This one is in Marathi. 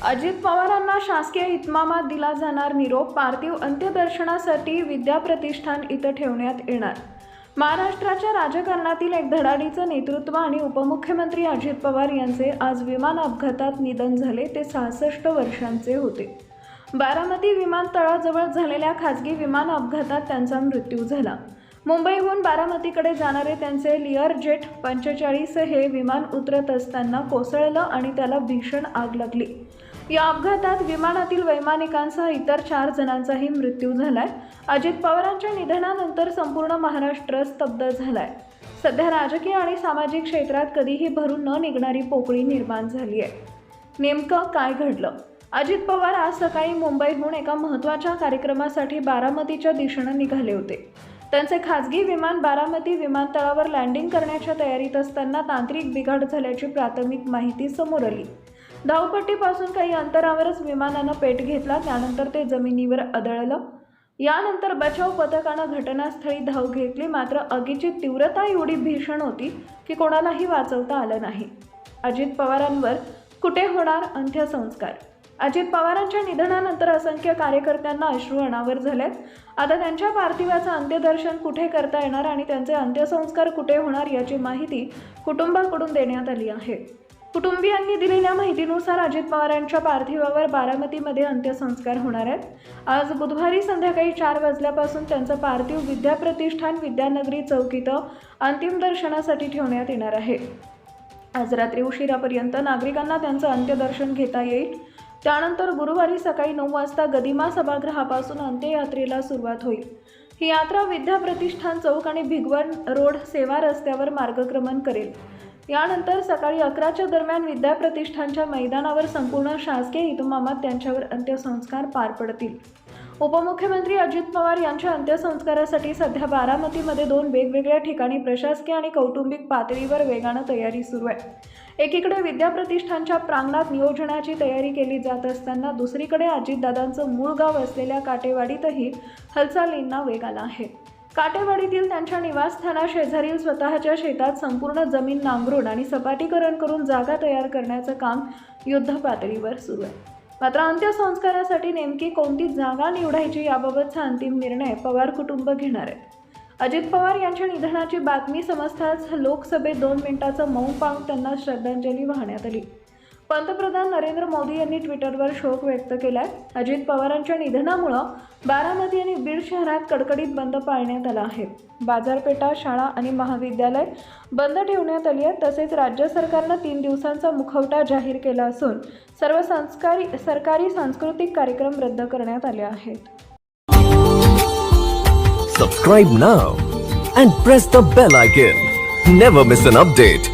अजित पवारांना शासकीय इतमामात दिला जाणार निरोप. पार्थिव अंत्यदर्शनासाठी विद्याप्रतिष्ठान इथं ठेवण्यात येणार. महाराष्ट्राच्या राजकारणातील एक धडाडीचं नेतृत्व आणि उपमुख्यमंत्री अजित पवार यांचे आज विमान अपघातात निधन झाले. ते 66 वर्षांचे होते. बारामती विमानतळाजवळ झालेल्या खासगी विमान अपघातात त्यांचा मृत्यू झाला. मुंबईहून बारामतीकडे जाणारे त्यांचे लिअरजेट 45 हे विमान उतरत असताना कोसळलं आणि त्याला भीषण आग लागली. या अपघातात विमानातील वैमानिकांसह इतर 4 जणांचाही मृत्यू झालाय. अजित पवारांच्या निधनानंतर संपूर्ण महाराष्ट्र स्तब्ध झालाय. सध्या राजकीय आणि सामाजिक क्षेत्रात कधीही भरून न निघणारी पोकळी निर्माण झाली आहे. नेमकं काय घडलं? अजित पवार आज सकाळी मुंबईहून एका महत्त्वाच्या कार्यक्रमासाठी बारामतीच्या दिशेने निघाले होते. त्यांचे खासगी विमान बारामती विमानतळावर लँडिंग करण्याच्या तयारीत असताना तांत्रिक बिघाड झाल्याची प्राथमिक माहिती समोर आली. धावपट्टीपासून काही अंतरावरच विमानानं पेट घेतला. त्यानंतर ते जमिनीवर आदळलं. यानंतर बचाव पथकानं घटनास्थळी धाव घेतली. मात्र आगीची तीव्रता एवढी भीषण होती की कोणालाही वाचवता आलं नाही. अजित पवारांवर कुठे होणार अंत्यसंस्कार? अजित पवारांच्या निधनानंतर असंख्य कार्यकर्त्यांना अश्रू अनावर झालेत. आता त्यांच्या पार्थिवाचं अंत्यदर्शन कुठे करता येणार आणि त्यांचे अंत्यसंस्कार कुठे होणार याची माहिती कुटुंबाकडून देण्यात आली आहे. कुटुंबियांनी दिलेल्या माहितीनुसार अजित पवारांच्या पार्थिवावर बारामतीमध्ये अंत्यसंस्कार होणार आहेत. आज बुधवारी संध्याकाळी 4 वाजल्यापासून त्यांचं पार्थिव विद्याप्रतिष्ठान विद्यानगरी चौक इथं अंतिम दर्शनासाठी ठेवण्यात येणार आहे. आज रात्री उशिरापर्यंत नागरिकांना त्यांचं अंत्यदर्शन घेता येईल. त्यानंतर गुरुवारी सकाळी 9 वाजता गदिमा सभागृहापासून अंत्ययात्रेला सुरुवात होईल. ही यात्रा विद्याप्रतिष्ठान चौक आणि भिगवण रोड सेवा रस्त्यावर मार्गक्रमण करेल. यानंतर सकाळी 11च्या दरम्यान विद्याप्रतिष्ठानच्या मैदानावर संपूर्ण शासकीय इतमामात त्यांच्यावर अंत्यसंस्कार पार पडतील. उपमुख्यमंत्री अजित पवार यांच्या अंत्यसंस्कारासाठी सध्या बारामतीमध्ये 2 वेगवेगळ्या ठिकाणी प्रशासकीय आणि कौटुंबिक पातळीवर वेगानं तयारी सुरू आहे. एकीकडे विद्याप्रतिष्ठानच्या प्रांगणात नियोजनाची तयारी केली जात असताना दुसरीकडे अजितदादांचं मूळ गाव असलेल्या काटेवाडीतही हालचालींना वेग आला आहे. काटेवाडीतील त्यांच्या निवासस्थानाशेजारील स्वतःच्या शेतात संपूर्ण जमीन नांगरून आणि सपाटीकरण करून जागा तयार करण्याचं काम युद्धपातळीवर सुरू आहे. मात्र अंत्यसंस्कारासाठी नेमकी कोणती जागा निवडायची याबाबतचा अंतिम निर्णय पवार कुटुंब घेणार आहे. अजित पवार यांच्या निधनाची बातमी समजताच लोकसभेत 2 मिनिटाचं मौन पाळून त्यांना श्रद्धांजली वाहण्यात आली. पंतप्रधान नरेंद्र मोदी यांनी ट्विटरवर शोक व्यक्त केलाय. अजित पवारांच्या निधनामुळे बारामती आणि बीड शहरात कडकडीत बंद पाळण्यात आला आहे. बाजारपेठा, शाळा आणि महाविद्यालय बंद ठेवण्यात आली आहेत. तसेच राज्य सरकारनं 3 दिवसांचा मुखवटा जाहीर केला असून सर्व सरकारी सांस्कृतिक कार्यक्रम रद्द करण्यात आले आहेत. Subscribe now and press the bell icon. Never miss an update.